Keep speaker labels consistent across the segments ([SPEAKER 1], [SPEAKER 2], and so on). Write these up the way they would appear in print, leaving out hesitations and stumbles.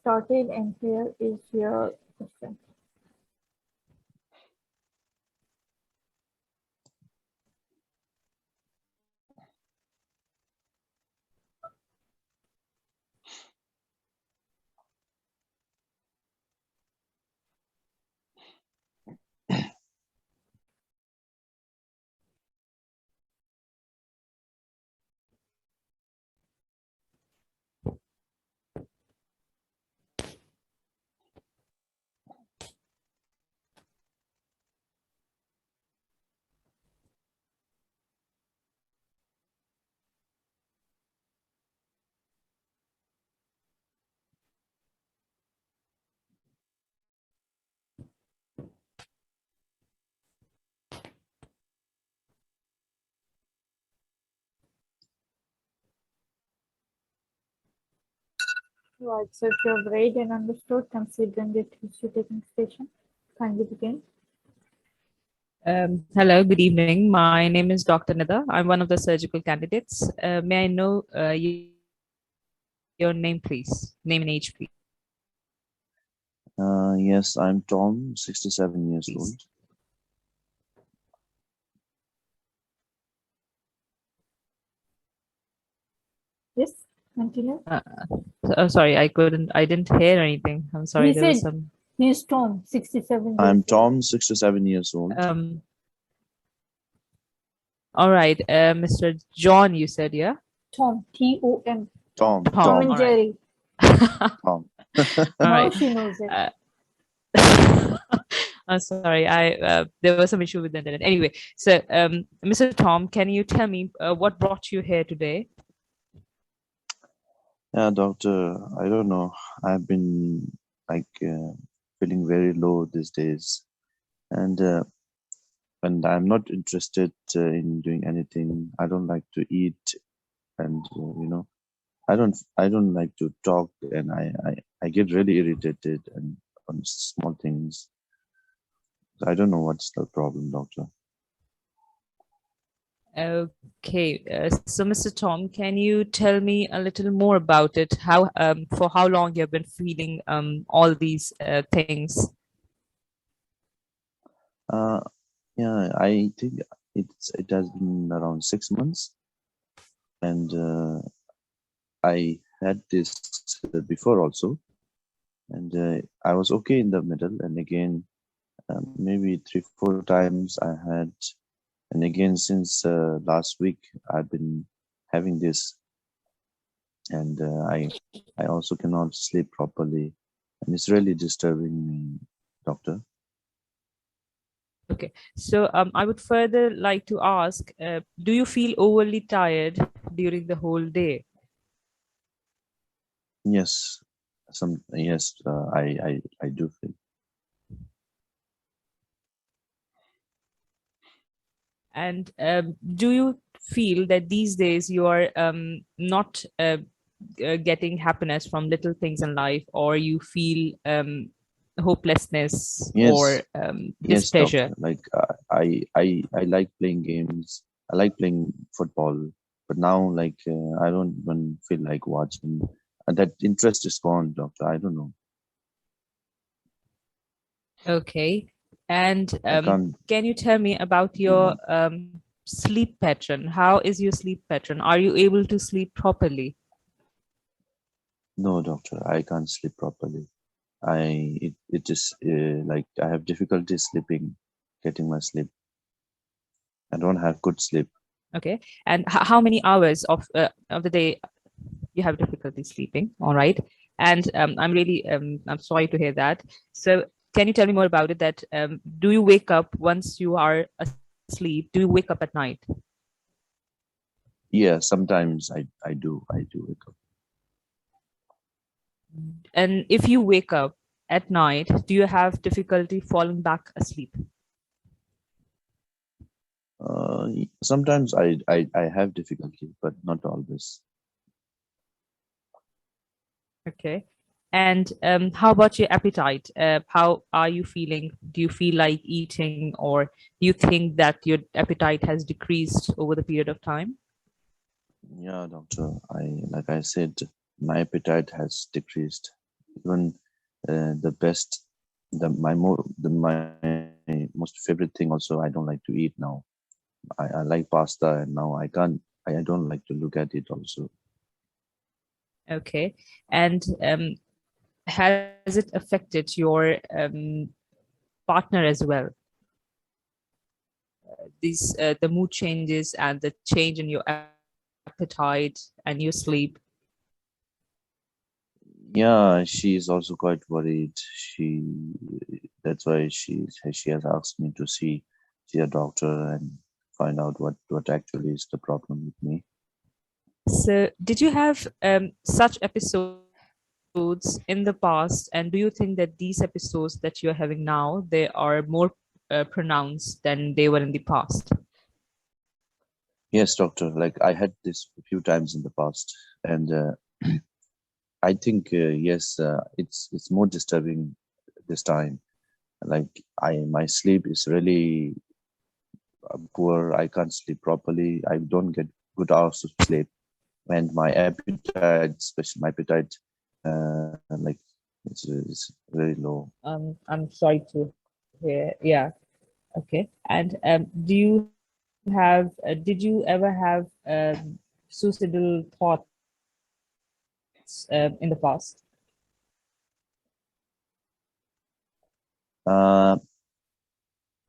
[SPEAKER 1] started, and here is your question. Right, so if you have read and understood, considering the history taking station, kindly begin.
[SPEAKER 2] Hello, good evening. My name is Dr. Nida. I'm one of the surgical candidates. May I know your name, please? Name and age, please.
[SPEAKER 3] Yes, I'm Tom, 67 years old.
[SPEAKER 1] Yes, continue.
[SPEAKER 2] Sorry, I didn't hear anything. I'm sorry.
[SPEAKER 1] He
[SPEAKER 2] There was
[SPEAKER 1] said
[SPEAKER 2] some.
[SPEAKER 1] he's Tom, 67 years
[SPEAKER 3] I'm
[SPEAKER 1] old.
[SPEAKER 3] Tom, 67 years old.
[SPEAKER 2] All right, Mr. John, you said, yeah?
[SPEAKER 1] Tom, T-O-M.
[SPEAKER 3] Tom.
[SPEAKER 1] Tom and
[SPEAKER 2] all right.
[SPEAKER 1] Jerry.
[SPEAKER 3] Tom.
[SPEAKER 2] All right.
[SPEAKER 1] Now she knows it.
[SPEAKER 2] I'm sorry, there was some issue with the internet. Anyway, so Mr. Tom, can you tell me what brought you here today?
[SPEAKER 3] Yeah, doctor, I don't know. I've been feeling very low these days. And I'm not interested in doing anything. I don't like to eat. And, I don't like to talk. And I get really irritated and on small things. I don't know what's the problem, doctor.
[SPEAKER 2] Okay, so Mr. Tom, can you tell me a little more about it? How for how long you have been feeling all these things?
[SPEAKER 3] Yeah, I think it has been around 6 months, and I had this before also, and I was okay in the middle, and again maybe 3-4 times I had. And again, since last week, I've been having this, and I also cannot sleep properly, and it's really disturbing me, doctor.
[SPEAKER 2] Okay, so I would further like to ask, do you feel overly tired during the whole day?
[SPEAKER 3] Yes, I do feel.
[SPEAKER 2] And do you feel that these days you are not getting happiness from little things in life, or you feel hopelessness or displeasure?
[SPEAKER 3] Doctor. Like I like playing games. I like playing football, but now I don't even feel like watching. And that interest is gone, doctor. I don't know.
[SPEAKER 2] Okay, and
[SPEAKER 3] can't-
[SPEAKER 2] can you tell me about your sleep pattern? How is your sleep pattern? Are you able to sleep properly?
[SPEAKER 3] No, doctor. I can't sleep properly. It is like I have difficulty sleeping, getting my sleep. I don't have good sleep.
[SPEAKER 2] Okay, and how many hours of the day you have difficulty sleeping? All right, and I'm really I'm sorry to hear that. So can you tell me more about it? That do you wake up once you are asleep? Do you wake up at night?
[SPEAKER 3] Yeah, sometimes I do wake up.
[SPEAKER 2] And if you wake up at night, do you have difficulty falling back asleep?
[SPEAKER 3] Sometimes I have difficulty, but not always.
[SPEAKER 2] Okay. And how about your appetite? How are you feeling? Do you feel like eating, or do you think that your appetite has decreased over the period of time?
[SPEAKER 3] Yeah, doctor. Like I said, my appetite has decreased. Even the best, my most favorite thing also, I don't like to eat now. I like pasta, and now I can't. I don't like to look at it also.
[SPEAKER 2] Okay. And has it affected your partner as well? These the mood changes and the change in your appetite and your sleep.
[SPEAKER 3] Yeah, she is also quite worried. That's why she has asked me to see a doctor and find out what actually is the problem with me.
[SPEAKER 2] So did you have such episodes in the past, and do you think that these episodes that you're having now, they are more pronounced than they were in the past?
[SPEAKER 3] Yes, doctor. Like I had this a few times in the past, and I think yes, it's more disturbing this time. Like my sleep is really poor. I can't sleep properly. I don't get good hours of sleep, and my appetite, especially my appetite, like it's very low.
[SPEAKER 2] I'm sorry to hear. Yeah. Okay. And do you have did you ever have suicidal thoughts in the past?
[SPEAKER 3] Uh,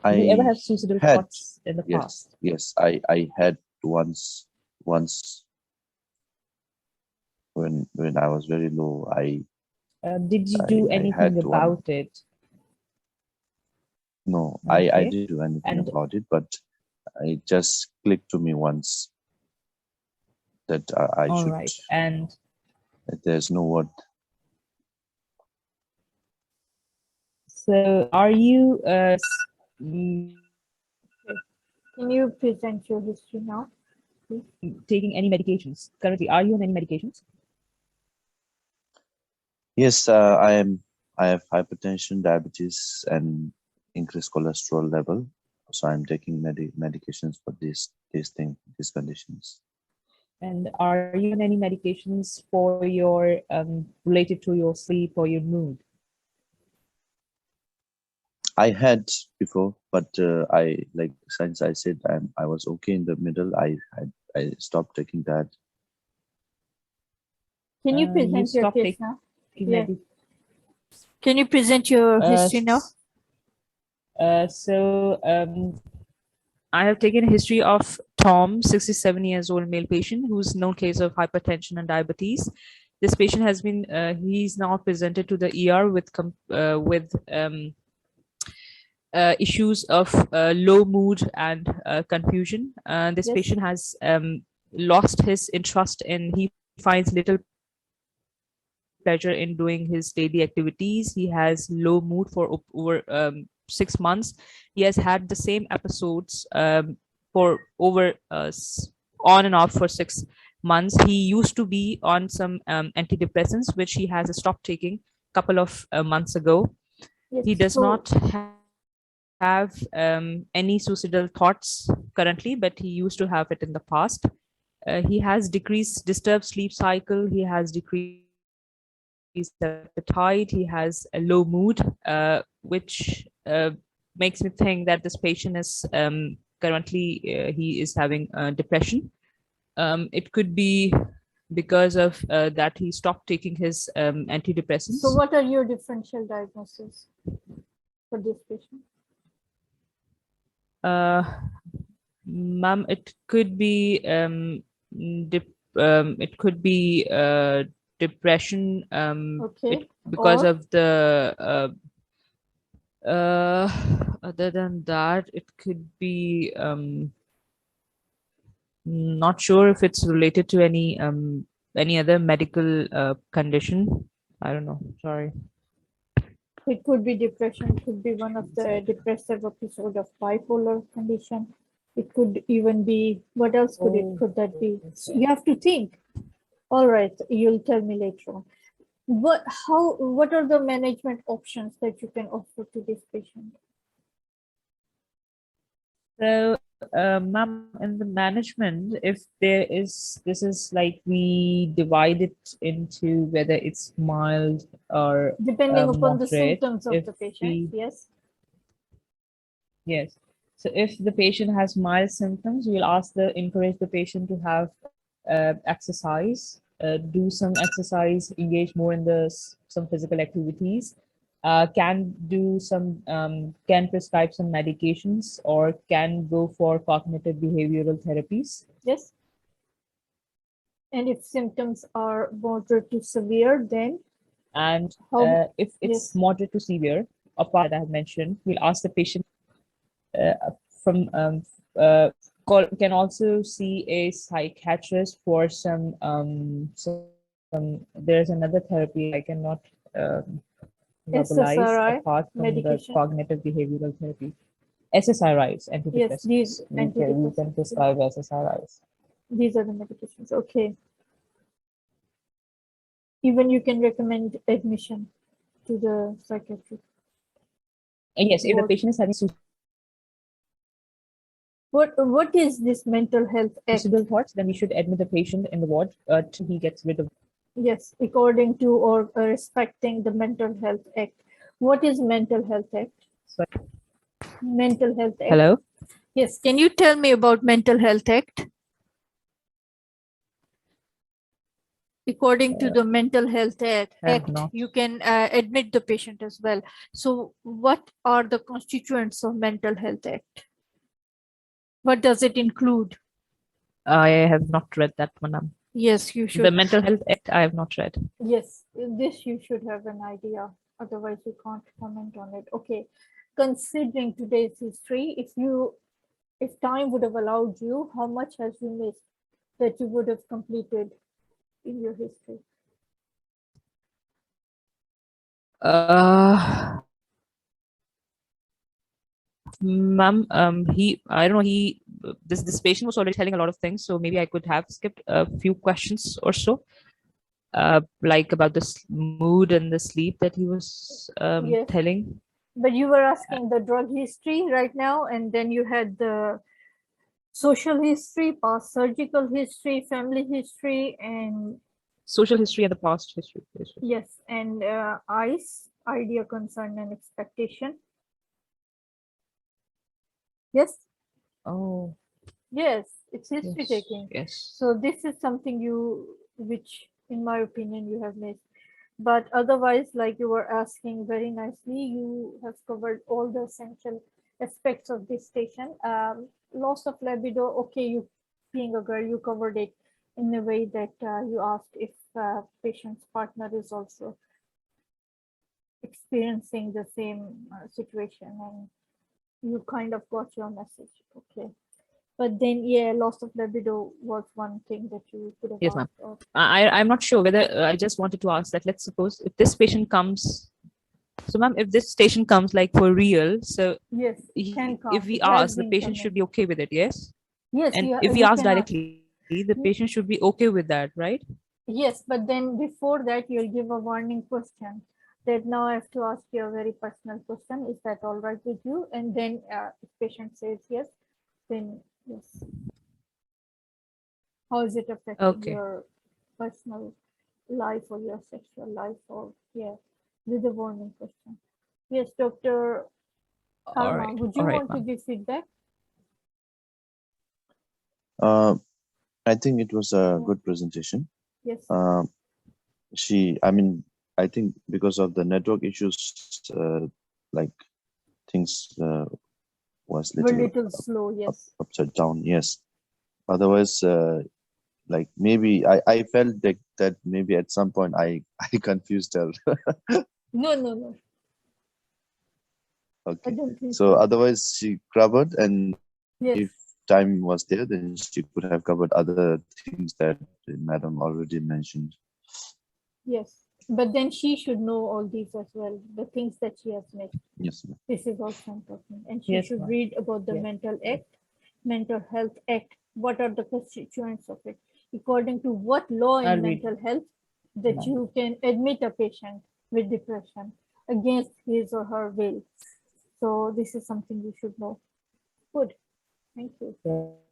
[SPEAKER 2] Did you ever
[SPEAKER 3] I
[SPEAKER 2] have suicidal
[SPEAKER 3] had
[SPEAKER 2] thoughts in the
[SPEAKER 3] yes,
[SPEAKER 2] past?
[SPEAKER 3] yes. I had once when I was very low.
[SPEAKER 2] Did you do
[SPEAKER 3] I
[SPEAKER 2] anything
[SPEAKER 3] had one.
[SPEAKER 2] about it?
[SPEAKER 3] No, I
[SPEAKER 2] Okay.
[SPEAKER 3] didn't do anything
[SPEAKER 2] And
[SPEAKER 3] about it, but it just clicked to me once that I
[SPEAKER 2] all
[SPEAKER 3] should.
[SPEAKER 2] right. And
[SPEAKER 3] That there's no word.
[SPEAKER 2] so are you
[SPEAKER 1] Can you present your history now, please?
[SPEAKER 2] taking any medications currently? Are you on any medications?
[SPEAKER 3] Yes, I am. I have hypertension, diabetes, and increased cholesterol level. So I'm taking medications for these conditions.
[SPEAKER 2] And are you on any medications for your related to your sleep or your mood?
[SPEAKER 3] I had before, but I like since I said I was okay in the middle. I stopped taking that.
[SPEAKER 1] Can you
[SPEAKER 2] You
[SPEAKER 1] present your
[SPEAKER 2] stop
[SPEAKER 1] case
[SPEAKER 2] taking
[SPEAKER 1] now? Yeah. Can you present your history now?
[SPEAKER 2] So I have taken a history of Tom, 67 years old male patient, who's known case of hypertension and diabetes. This patient has been, he's now presented to the ER with issues of low mood and confusion. This
[SPEAKER 1] Yes.
[SPEAKER 2] patient has lost his interest in, he finds little pleasure in doing his daily activities. He has low mood for over 6 months. He has had the same episodes for over on and off for 6 months. He used to be on some antidepressants, which he has stopped taking a couple of months ago.
[SPEAKER 1] Yes.
[SPEAKER 2] He does
[SPEAKER 1] So,
[SPEAKER 2] not have any suicidal thoughts currently, but he used to have it in the past. He has decreased disturbed sleep cycle. He has decreased appetite. He has a low mood, which makes me think that this patient is currently he is having depression. It could be because of that he stopped taking his antidepressants.
[SPEAKER 1] so what are your differential diagnoses for this patient?
[SPEAKER 2] Ma'am, it could be it could be depression
[SPEAKER 1] Okay.
[SPEAKER 2] because
[SPEAKER 1] Or
[SPEAKER 2] of the other than that it could be not sure if it's related to any other medical condition. I don't know, sorry.
[SPEAKER 1] it could be depression, it could be one of the depressive episode of bipolar condition. It could even be, what else could that be? You have to think. All right, you'll tell me later on. What are the management options that you can offer to this patient?
[SPEAKER 2] So Ma'am, in the management, if there is, this is like we divide it into whether it's mild or
[SPEAKER 1] Depending upon the
[SPEAKER 2] moderate.
[SPEAKER 1] symptoms of
[SPEAKER 2] If
[SPEAKER 1] the patient,
[SPEAKER 2] we,
[SPEAKER 1] yes.
[SPEAKER 2] yes. So if the patient has mild symptoms, we'll encourage the patient to have exercise, do some exercise, engage more in some physical activities, can do some, can prescribe some medications, or can go for cognitive behavioral therapies.
[SPEAKER 1] Yes. And if symptoms are moderate to severe, then
[SPEAKER 2] And if it's
[SPEAKER 1] yes.
[SPEAKER 2] moderate to severe, apart that I have mentioned, we'll ask the patient from can also see a psychiatrist for some there's another therapy I cannot mobilize
[SPEAKER 1] SSRI
[SPEAKER 2] apart from the
[SPEAKER 1] medication.
[SPEAKER 2] cognitive behavioral therapy. SSRIs, antidepressants.
[SPEAKER 1] Yes, these
[SPEAKER 2] We can
[SPEAKER 1] antidepressants.
[SPEAKER 2] prescribe SSRIs.
[SPEAKER 1] These are the medications. Okay. Even you can recommend admission to the psychiatrist.
[SPEAKER 2] And yes, if the
[SPEAKER 1] What-
[SPEAKER 2] patient is having
[SPEAKER 1] What is this mental health act?
[SPEAKER 2] suicidal thoughts, then we should admit the patient in the ward till he gets rid of.
[SPEAKER 1] Yes, according to or respecting the mental health act. What is mental health act?
[SPEAKER 2] Sorry.
[SPEAKER 1] Mental health act.
[SPEAKER 2] Hello.
[SPEAKER 1] Yes, can you tell me about mental health act? According to the mental health act,
[SPEAKER 2] not.
[SPEAKER 1] you can admit the patient as well. So what are the constituents of mental health act? What does it include?
[SPEAKER 2] I have not read that one.
[SPEAKER 1] Yes, you should.
[SPEAKER 2] The Mental Health Act, I have not read.
[SPEAKER 1] Yes, this you should have an idea. Otherwise, you can't comment on it. Okay, considering today's history, if time would have allowed you, how much has you missed that you would have completed in your history?
[SPEAKER 2] Ma'am, I don't know, this patient was already telling a lot of things, so maybe I could have skipped a few questions or so, like about the mood and the sleep that he was
[SPEAKER 1] Yes.
[SPEAKER 2] telling.
[SPEAKER 1] But you were asking the drug history right now, and then you had the social history, past surgical history, family history, and
[SPEAKER 2] Social history and the past history.
[SPEAKER 1] yes, and ICE, idea, concern, and expectation. Yes.
[SPEAKER 2] Oh,
[SPEAKER 1] Yes, it's history
[SPEAKER 2] yes,
[SPEAKER 1] taking.
[SPEAKER 2] yes.
[SPEAKER 1] So this is something which in my opinion, you have missed. But otherwise, like you were asking very nicely, you have covered all the essential aspects of this station. Loss of libido, okay, you being a girl, you covered it in a way that you asked if patient's partner is also experiencing the same situation, and you kind of got your message. Okay. But then, yeah, loss of libido was one thing that you could have
[SPEAKER 2] Yes, ma'am.
[SPEAKER 1] asked of.
[SPEAKER 2] I'm not sure whether I just wanted to ask that. Let's suppose if this patient comes, so ma'am, if this patient comes like for real, so
[SPEAKER 1] Yes, it can come.
[SPEAKER 2] if we
[SPEAKER 1] It has
[SPEAKER 2] ask, the
[SPEAKER 1] been
[SPEAKER 2] patient
[SPEAKER 1] coming.
[SPEAKER 2] should be okay with it, yes?
[SPEAKER 1] Yes,
[SPEAKER 2] And
[SPEAKER 1] you,
[SPEAKER 2] if we
[SPEAKER 1] you
[SPEAKER 2] ask
[SPEAKER 1] can
[SPEAKER 2] directly, the patient should be okay with that, right?
[SPEAKER 1] Yes, but then before that, you'll give a warning question. That now I have to ask you a very personal question. Is that all right with you? And then if patient says yes, then yes. How is it affecting
[SPEAKER 2] Okay.
[SPEAKER 1] your personal life or your sexual life? Or yeah, with a warning question. Yes, Dr.
[SPEAKER 2] All
[SPEAKER 1] Harma,
[SPEAKER 2] right.
[SPEAKER 1] would you
[SPEAKER 2] All right,
[SPEAKER 1] want to
[SPEAKER 2] ma'am.
[SPEAKER 1] give feedback?
[SPEAKER 3] I think it was a good presentation.
[SPEAKER 1] Yes.
[SPEAKER 3] I think because of the network issues, like things was
[SPEAKER 1] We're little slow, yes.
[SPEAKER 3] upside down. Yes. Otherwise, like maybe I felt that maybe at some point I confused her.
[SPEAKER 1] No. I
[SPEAKER 3] Okay.
[SPEAKER 1] don't think
[SPEAKER 3] So otherwise she covered, and
[SPEAKER 1] yes.
[SPEAKER 3] if time was there, then she could have covered other things that Madam already mentioned.
[SPEAKER 1] Yes. But then she should know all these as well, the things that she has missed.
[SPEAKER 3] Yes, ma'am.
[SPEAKER 1] This is also important. And she
[SPEAKER 2] Yes,
[SPEAKER 1] should
[SPEAKER 2] ma'am.
[SPEAKER 1] read about the
[SPEAKER 2] Yes.
[SPEAKER 1] mental health act. What are the constituents of it? According to what law
[SPEAKER 2] I'll
[SPEAKER 1] in
[SPEAKER 2] read.
[SPEAKER 1] mental health that you can admit a patient with depression against his or her will. So this is something you should know. Good. Thank you.
[SPEAKER 4] Yeah.